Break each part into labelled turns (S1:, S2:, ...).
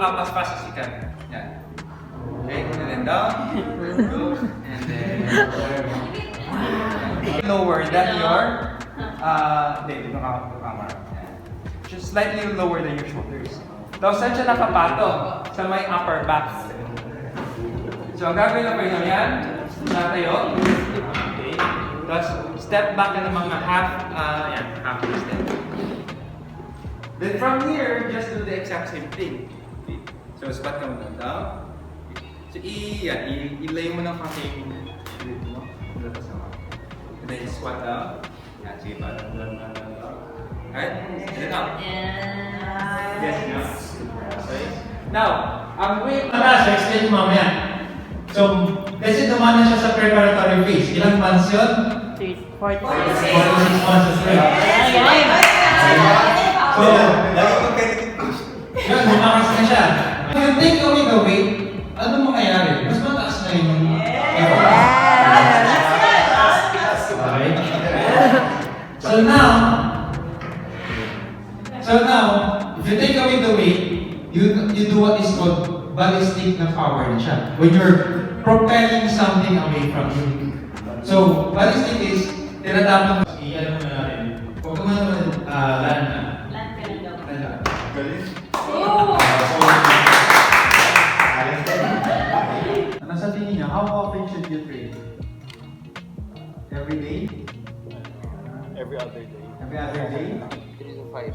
S1: up as fast as you can. Yan. Okay, and then down. Go, and then lower than your dito camera. Just slightly lower than your shoulders. Tapos saan siya nakapato? Sa may upper back. So ang gagawin na kayo yan, natayo. Okay. Tapos step back na ng mga half step. Then from here, just do the exact same thing. Okay. So squat ka muna down. So ilay mo ng konting dito mo. And then squat down. Yan, sige pa. Alright? And then up. Yes, no. Okay. Now, ang weight
S2: Mataas, explain mo mamaya. So, kasi dumaan na siya sa preparatory phase. Ilang months yun?
S3: 46
S2: months. So, yun, lumakas na siya. If you take away the weight, ano mangyayari? Mas mataas na yung effort. Okay? So now, if you take away the weight, you do what is called ballistic na power na siya. When you're propelling something away from you. So, ballistic is, tinatapang iyan mo na natin. Huwag ka naman land na.
S3: Land ka na daw.
S2: Galing.
S4: Ano sa tingin niya, how often should you train? Every day?
S5: Every other day.
S4: Every other day?
S5: 3 to 5.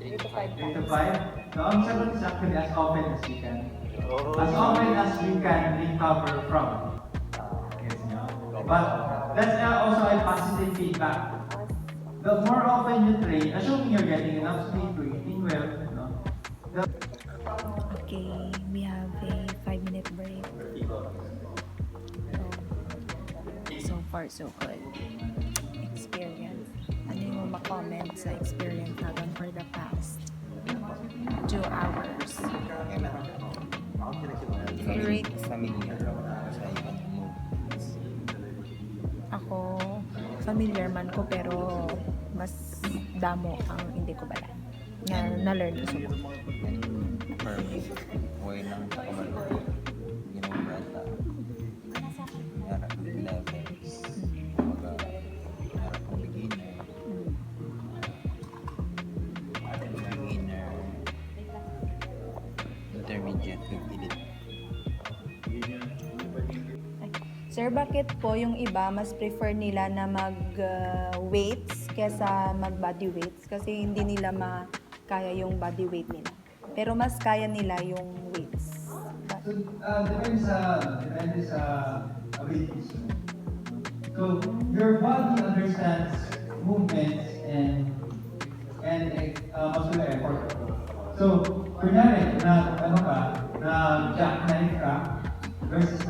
S3: 3 to 5
S4: 3 to
S3: times.
S4: 5? So, ang sagot is actually as often as you can. As often as you can recover from. Yes, no? But that's also a positive feedback. The more often you train, assuming you're getting enough sleep, you're eating well, you know,
S6: Okay, we have a 5-minute break. So far, so good. Experience. Ano yung ma-comment sa experience natin for the past 2 hours? Favorite?
S5: Familiar sa ibang movements.
S6: Ako, familiar man ko pero mas damo ang hindi ko bala. Na-learn ko sila.
S5: Per week, way lang sa kamalunod. Ginumbrata. Harap ng levels. Mga harap ng beginner. Intermediate with elite.
S6: Sir, bakit po yung iba mas prefer nila na mag-weights kesa mag-body weights? Kasi hindi nila kaya yung body weight nila. Pero mas kaya nila yung weights.
S4: so, depende sa abilities mo. So, your body understands movements and muscular effort. So, kunyari, jackknife ka versus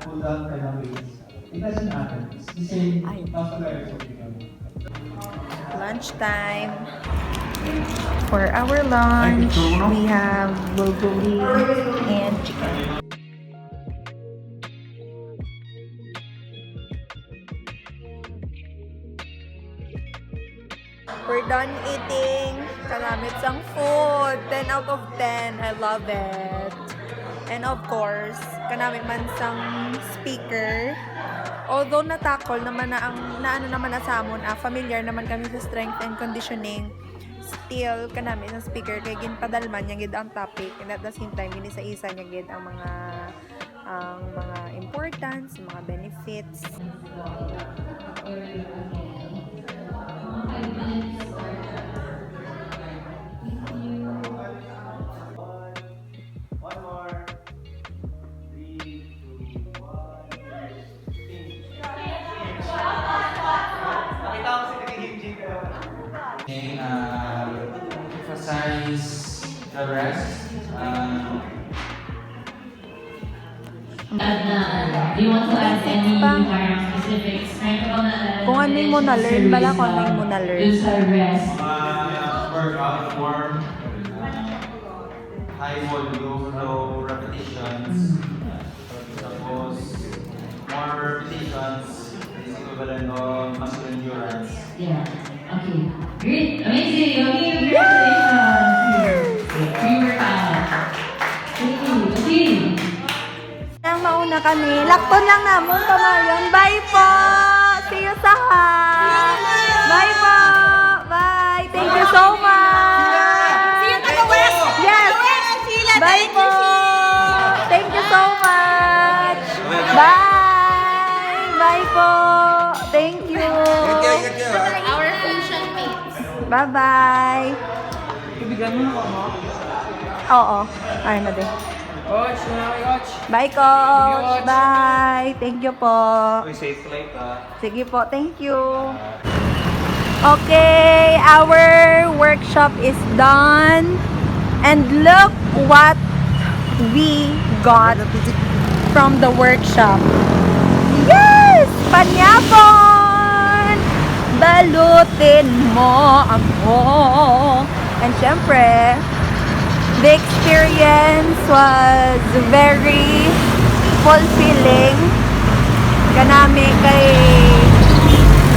S4: pull down ka ng weights. It doesn't matter. It's the same muscular effort.
S6: Lunchtime. For our lunch, we have bulgogi and chicken. We're done eating. Kalamit sang food. 10 out of 10. I love it. And of course, kanamit man sang speaker. Although natakol naman sa amon, familiar naman kami sa strength and conditioning. Still, kanami sa speaker kay ginpadalman niya gid ang topic, and at the same time isa-isa niya gid ang mga importance, mga benefits.
S4: One more. 3, 2, 1.
S1: Okay, emphasize the rest.
S3: Do you want to add any parang specifics?
S6: Kung ano yung mo na-learn, bala kung ano yung mo na-learn.
S3: Dun sa rest.
S4: Workout form, high volume, low repetitions. Tapos, more repetitions is equivalent of muscle endurance.
S3: Yeah. Okay. Great. Amazing. Okay, congratulations. Pre-workout.
S6: na kami. Lakton lang namon pamayon. Bye po! See you sa Bye po! Bye! Thank you so much!
S7: See you taga West!
S6: Yes!
S7: Sheila,
S6: Bye po! Thank you so much! Bye! Bye po! Thank you!
S7: Our fusion mates.
S6: Bye-bye!
S1: Ibigan mo na ako.
S6: Oo. Ay na din.
S1: Coach, coach.
S6: Bye, Coach! Bye! Thank you po!
S1: Safe flight
S6: Sige po, thank you. Okay, our workshop is done. And look what we got from the workshop. Yes! Panyapon! Balutin mo ako. And syempre, the experience was very fulfilling. Kanami kay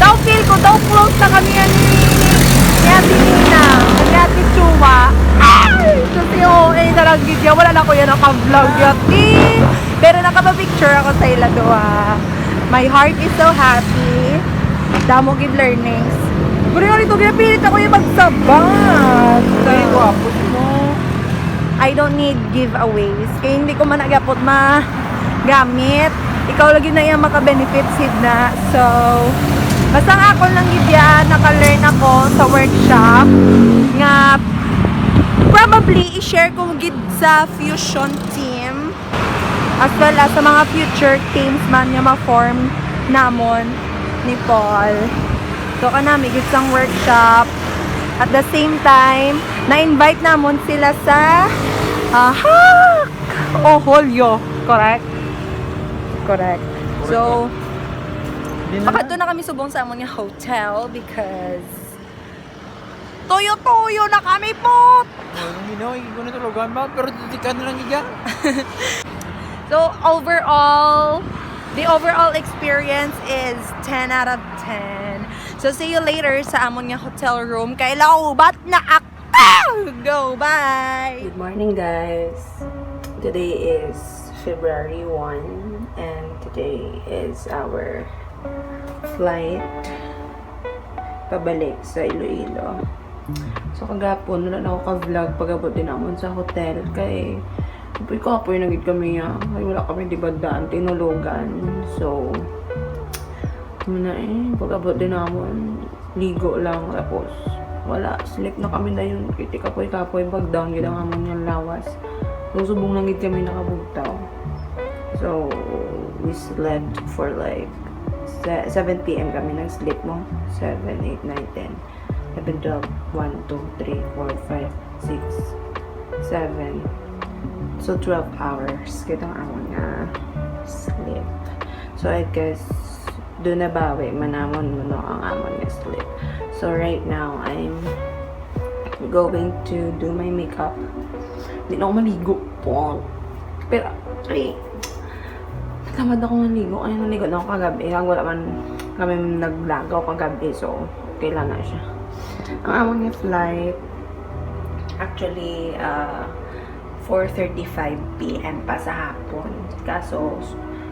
S6: daw feel ko daw close na kami ni Ate Nina, ni Ate Chua. Kasi talagang gidya, wala na ko yan naka-vlog yati. Pero nakapapicture ako sa ila doa. My heart is so happy. Damo give learnings. Pero nga rito, ginapilit ako yung magsabat. Ay, wapos mo. I don't need giveaways. Kaya hindi ko man agapot magamit. Ikaw lagi na yung maka-benefits na. So, basta nga ako lang gidya, naka-learn ako sa workshop nga probably i-share ko gid sa fusion team as well as sa mga future teams man nga ma-form namon ni Paul. So, kanami gid sang workshop. At the same time, na-invite namon sila sa Hack! O Holyo. Correct? Correct. So, baka doon na kami subong sa amon nga hotel because toyo-toyo na kami po!
S5: Hindi ko na tulugan ba? Pero titikan na lang iya.
S6: So, overall, the overall experience is 10 out of 10. So, see you later sa amon nga hotel room. Kay laubat na ako! Go, bye!
S8: Good morning, guys. Today is February 1 and today is our flight pabalik sa Iloilo. So kagapon wala na ako ka-vlog pag-abot din naman sa hotel kay upoy ko apoy nagid kami ay wala kami di badaan tinulugan. So muna pag-abot din naman ligo lang tapos wala sleep na kami na yun kiti kapoy pag-down gid ang amon yung lawas. So subong lang gid kami nakabugtaw. So we slept for like 7 p.m. kami nag-sleep mo. 7, 8, 9, 10, 11, 12, 1, 2, 3, 4, 5, 6, 7. So 12 hours. Kitang amon nga sleep. So I guess doon na bawi manamon mo no ang amon nga sleep. So right now I'm going to do my makeup. Hindi na ako maligo po. Pero ay tamad ako maligo. Ay, naligo na ako kagabi. Wala man kami naglagaw kagabi. So, okay lang na siya. Ang amon nga flight, actually, 4:35 p.m. pa sa hapon. Kaso,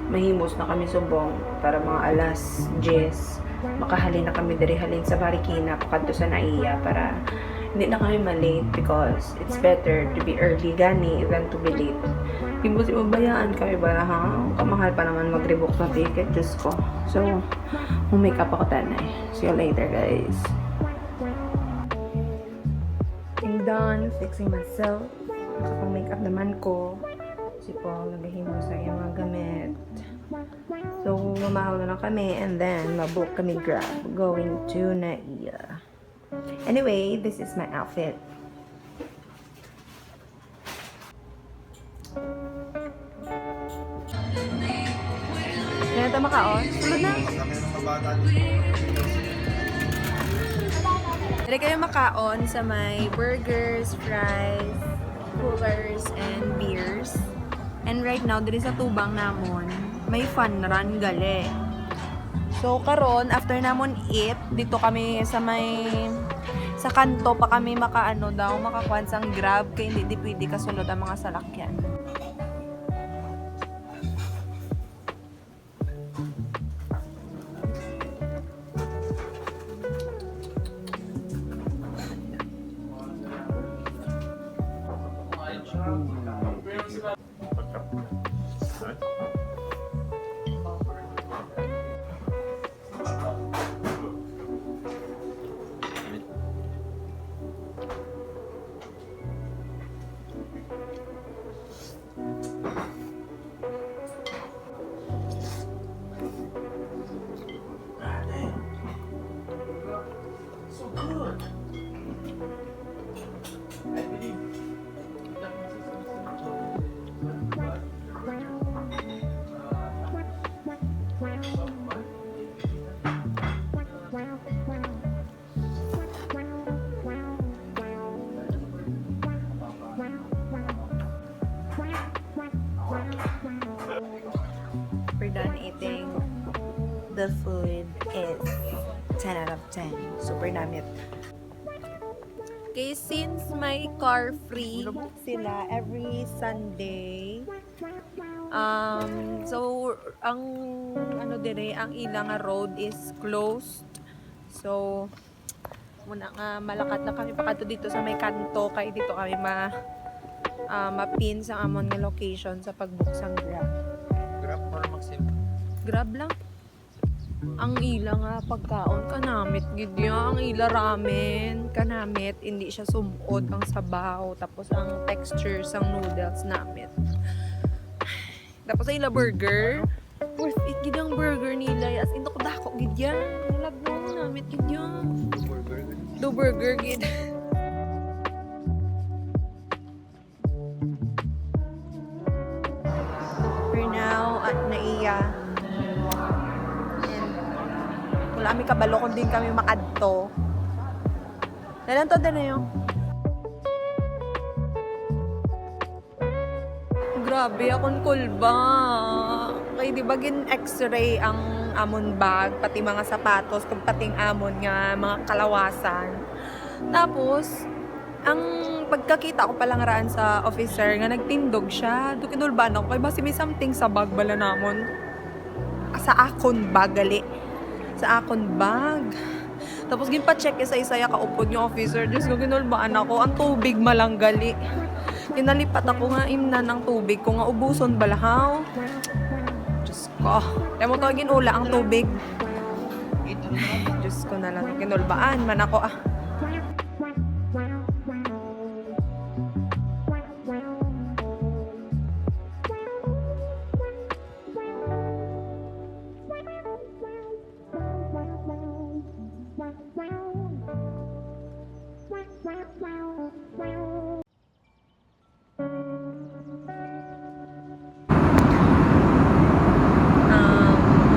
S8: mahimos na kami subong para mga alas 10. Makahalin na kami dari halin sa Marikina, pakadto sa Naiya para hindi na kami malate because it's better to be early gani than to be late. Himos ibabayaan kami ba ha? Kamahal pa naman mag-rebook ng ticket, Diyos ko. So, make-up ako tanay. See you later, guys. I'm done fixing myself. Nakapag-makeup naman ko. Si Paul, nagahimo sa iyang mga gamit. So, mamahaw na lang kami and then mabook kami Grab going to Naiya. Anyway, this is my outfit. Yan ito makaon. Sulod na. Dali kayo makaon sa may burgers, fries, coolers, and beers. And right now, dali sa tubang namon, may fun run gali. So, karon after namon eat, dito kami sa may sa kanto pa kami makaano daw, makakuan sang Grab kay hindi pwede kasulod ang mga salakyan.
S6: is 10 out of 10. Super namit. Okay, since may car free sila every Sunday, so ang ano dire, ang ilang road is closed. So muna nga malakat na kami pa dito sa may kanto kay dito kami mapin sa amon nga location sa pagbuksang Grab.
S5: Grab para magsim.
S6: Grab lang. Ang ila nga pagkaon kanamit gid ya, ang ila ramen kanamit, hindi siya sumod ang sabaw, tapos ang texture sang noodles namit. Tapos ang ila burger, worth it gid ang burger nila, as in dako gid ya. Ang lagno namit gid ya. Do burger gid. For now, at naiya. Wala kami kabalo kung din kami makadto. Nalanto din na yung. Grabe, akong kulba. Kaya di ba gin x-ray ang amon bag, pati mga sapatos, kung pating amon nga mga kalawasan. Tapos, ang pagkakita ko palang raan sa officer nga nagtindog siya. Dukinulban ako, kaya basi may something sa bag bala namon. Sa akon bag gali. Sa akon bag. Tapos ginpa-check sa isa kaupod yung officer. Diyos ko, ginulbaan ako. Ang tubig malanggali. Kinalipat ako nga imna ng tubig ko nga ubuson balahaw. Diyos ko. Kaya mo to ginula ang tubig. Diyos ko na lang. Ginulbaan man ako ah.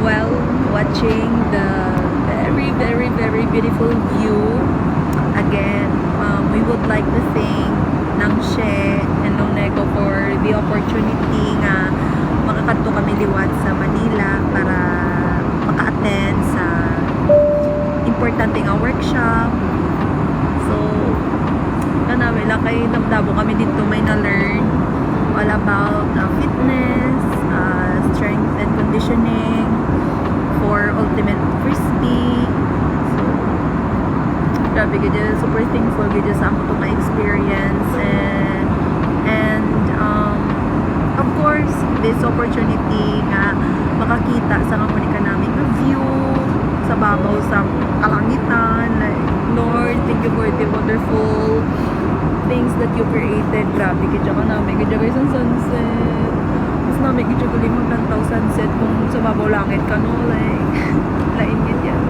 S6: While watching the very, very, very beautiful view, again, we would like to thank Nangshe and Longnego for the opportunity nga makakadto kami liwat sa Manila para maka-attend sa importante nga workshop. So, kanami lang kay namdabo kami dito may na-learn all about fitness, strength and conditioning for ultimate frisbee. So, grabe gid, super thankful gid sa ako itong experience and of course this opportunity nga makakita sa mga namin ng view sa babaw sa kalangitan. Like, Lord, thank you for the wonderful things that you created. Grabe gid ka namin gid guys ang sunset. Mas namin gid guling maglantaw sunset kung sa babaw langit ka no, like lain gid yan.